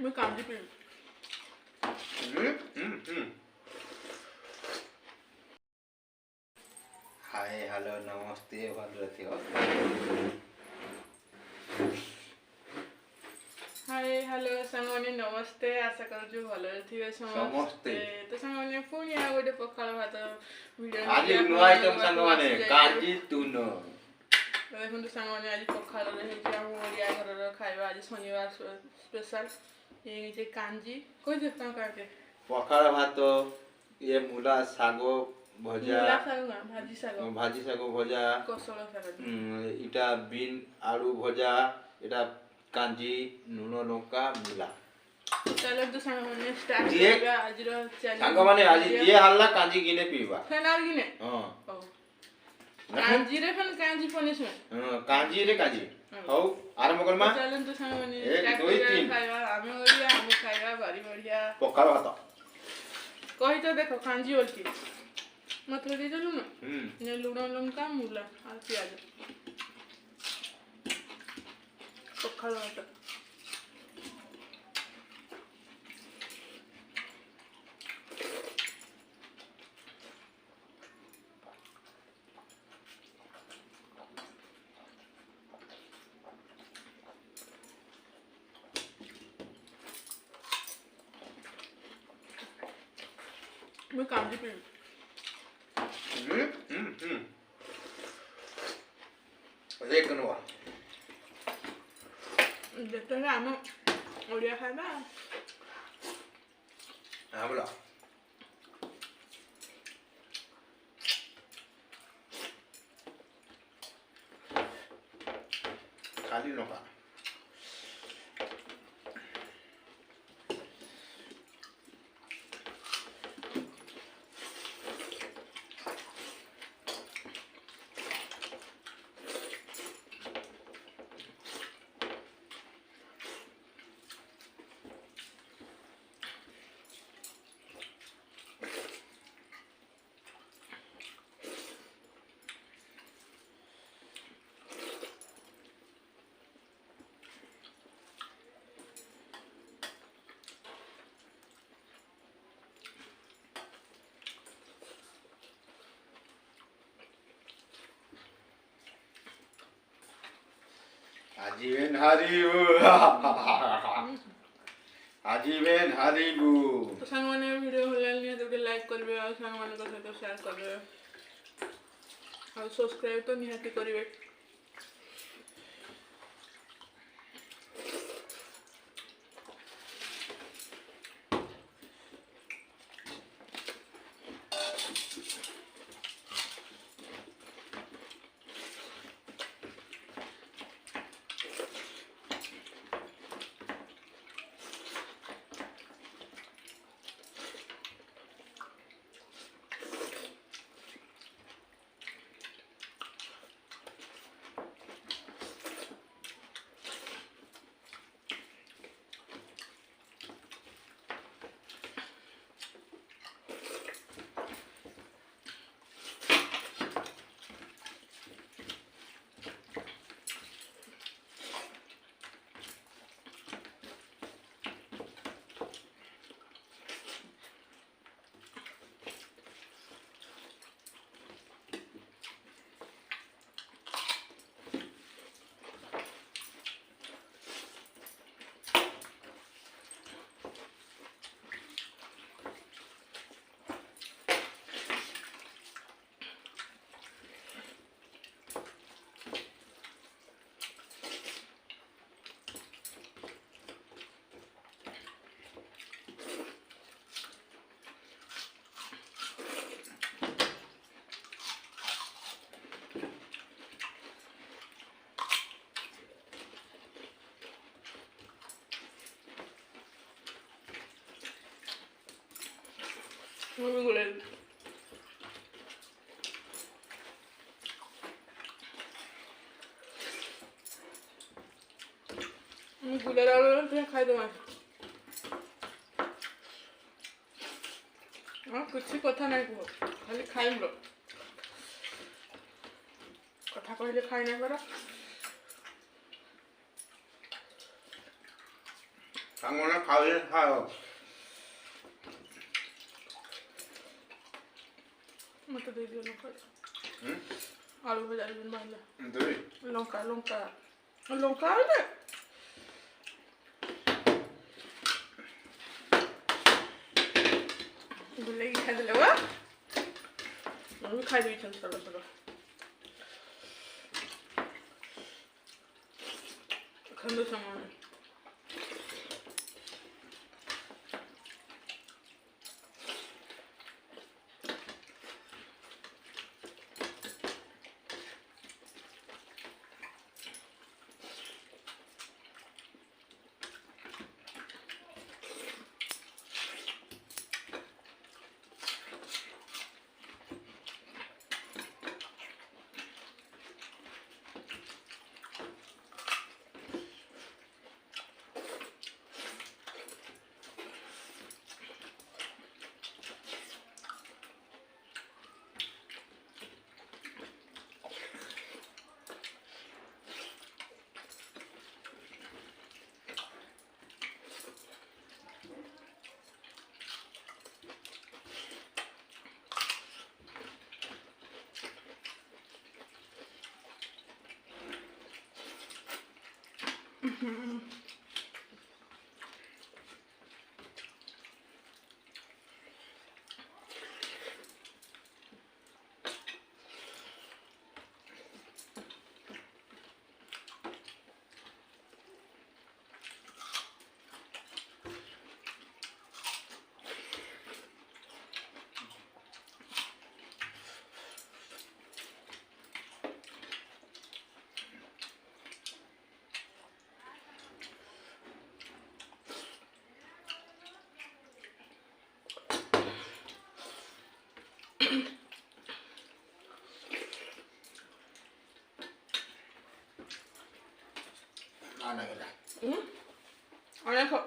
मैं kanji P hi hello नमस्ते भल रही हो। हाय हेलो सांगने नमस्ते आशा करूँ भल थे समस्ते तो सांगने पुणी आ गोटे पखाल भात वीडियो आज नुआ आइटम सांग माने कांजी तुनो देखो सांगने आज पखाल रही हम ओडिया घर खाइबा आज शनिवार स्पेशल ये नीचे कांजी कोई देखता काटे पखाल भात ये मूला सागो भजा मूला साग ना भाजी साग भजा कोसळ साग इटा बीन आलू भजा इटा कांजी नुन लंका मूला चलो तो सांगने स्टार्ट करबा आज रो चैनल सांग माने आज जे हल्ला कांजी गिने पीबा फेनाल गिने हां कांजी रे फन कांजी पुनिसमेंट कांजी रे कांजी हौ आरंभ करमा चलन तो सांगने 1 2 3 खाइबा आमे ओडिया आमे खाइबा भारी बढ़िया पखाल भात कही तो देखो कांजी बोलती मत दे देलु ना ने लुण लंका मूला और प्याज पखाल भात मैं कांजी पी एक नवा देखते हैं हम ओडिया खाइबा हां बोला खाली नका आजीवन हारिबू तो सांगने वीडियो भल नहीं तो लाइक करबे और सांग मान को सहित शेयर करबे और सब्सक्राइब तो निहाती करिवे Muy bien. गुलेराला ते खाई दो किसी कथा नहीं कह खाली खाइम कथा कहले खाई ना कर ସାଙ୍ଗମାନେ ଖାଇଲେ ଖାଅ। ମତେ ଦେଇଦିଅ ଲଙ୍କା ହୁଁ ଆଳୁ ଭଜା ବାହାରିଲା ଦେବି ଲଙ୍କା ଲଙ୍କା ଲଙ୍କା ଆଣିଲେ ବୁଲେଇକି ଖାଇଦେଲେ ବା ମୁଁ ବି ଖାଇଦେଇଛନ୍ତି ଛୋଟ ଛୋଟ ଖାନ୍ତୁ ସାଙ୍ଗମାନେ ଅନେକ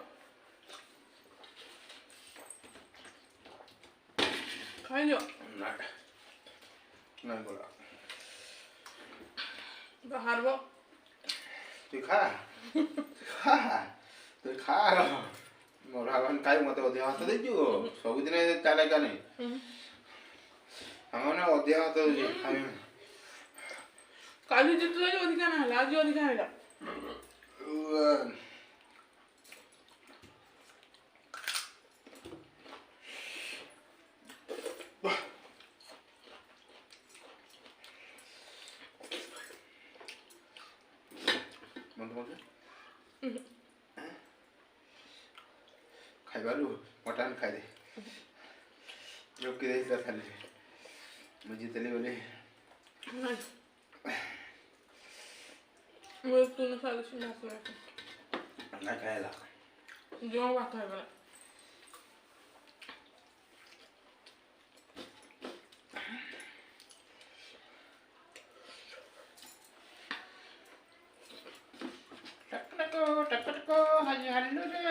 ଖାଇଦିଅ ନାଇଁ ବୋଲା ବାହାରିବ ତୁ ଖା ଖା ତୁ ଖା ମୋର ଭାଗନ ଖାଇ ମତେ ଅଧିକ ହାତ ଦେଇଛୁ ସବୁଦିନ ଚାଲେ କାନେ ସାଙ୍ଗମାନେ ଅଧିକ ହାତ ଦେଉଛି ଖାଇବି କାଲି ଜିତୁଥିଲା ଯେ ଅଧିକା ନା ହେଲା ଆଜି ଅଧିକା ହେଲା ଖାଇବାରୁ ମଟନ ଖାଇଦେ ରୋକି ଦେଇଥିଲା ଖାଲି ମୁଁ ଜିତିଲି ବୋଲି ମୁଁ ତୁନ ସାଲିସି ନା ନା ଖାଇଲା ଯେଉଁ ଭାତ ହେଇଗଲା ଟକ ହାଲି ହାଲିଲୁ ରେ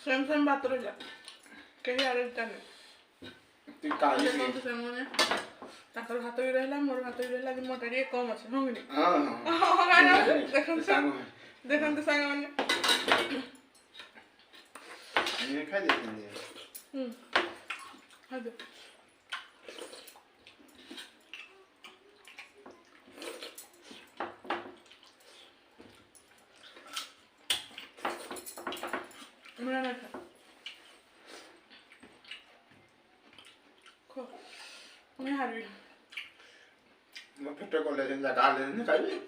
ସେମ୍ ଭାତ ରହିଲା କେହି ଆଡ଼େ ଜାନେ ସେମାନେ ତାଙ୍କର ଭାତ ବି ରହିଲା ମୋର ଭାତ ବି ରହିଲା କିନ୍ତୁ ମୋଟା ଟିକେ କମ୍ ଅଛି ହଁ କି ଦେଖନ୍ତୁ ଦେଖନ୍ତୁ ସାଙ୍ଗମାନେ ଖାଇଦିଅ मैं हार गई मैं फिट कर ले जा डाल ले नहीं खाई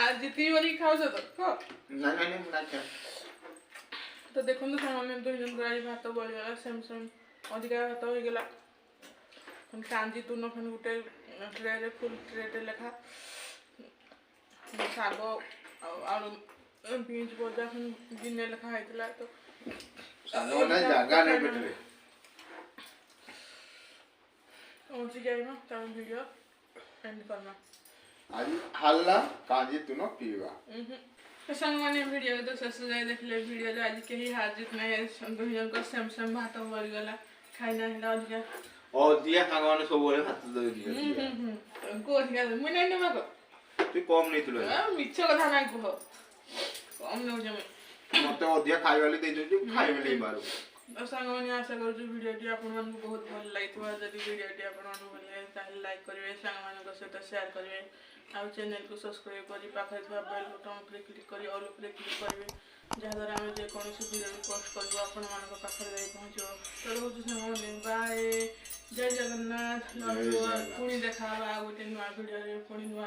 आज जितनी वाली खाओ से तो खा नहीं ना खा तो देखो तो सामने दो जन गाड़ी भात बोल गला सेम अधिका भात हो गला हम कांजी तुन फन गुटे ट्रे रे फुल ट्रे रे लेखा साग आलू बीन्स भजा फन गिने लेखा हैतला तो ना जागा नहीं बेटे पहुंची गई ना तब वीडियो एंड करना आज हल्ला कांजी तुनो पीवा तो सामने वीडियो तो शेष जाए देखले वीडियो आज कहीं हार जीत नहीं दुई जन सेम सेम भात मरीगला खाई ना अधिका ओदिया साଙ୍ଗମାନେ ସବୁବେଳେ ଭାତ ଦଉଛନ୍ତି को अधिका मुई नहीं नेमा को ତୁ କମ ନେଇଥିଲୁ मिछ कथा नहीं कह कम नौ जमे ମତେ ଅଧିକା ଖାଇବାଲି ଦେଇଛନ୍ତି ଖାଇବେ ନେଇ ପାରୁ तो सामने आशा करूँ वीडियो आपको बहुत भल लगी जब वीडियो आपको भल लगे लाइक करेंगे सांग सहित सेयार करेंगे आउ चैनल को सब्सक्राइब करी पाखे बेल बटन पर क्लिक करी ऑल पर क्लिक करेंगे जहाँद्वारा आम जेकोसी वीडियो भी पोस्ट करूँ आपण मान पाखे जाए पहुँचो तो रोज सामने बाय जय जगन्नाथ पुणी देखा गोटे नुआ भिडियो पुणी नुआ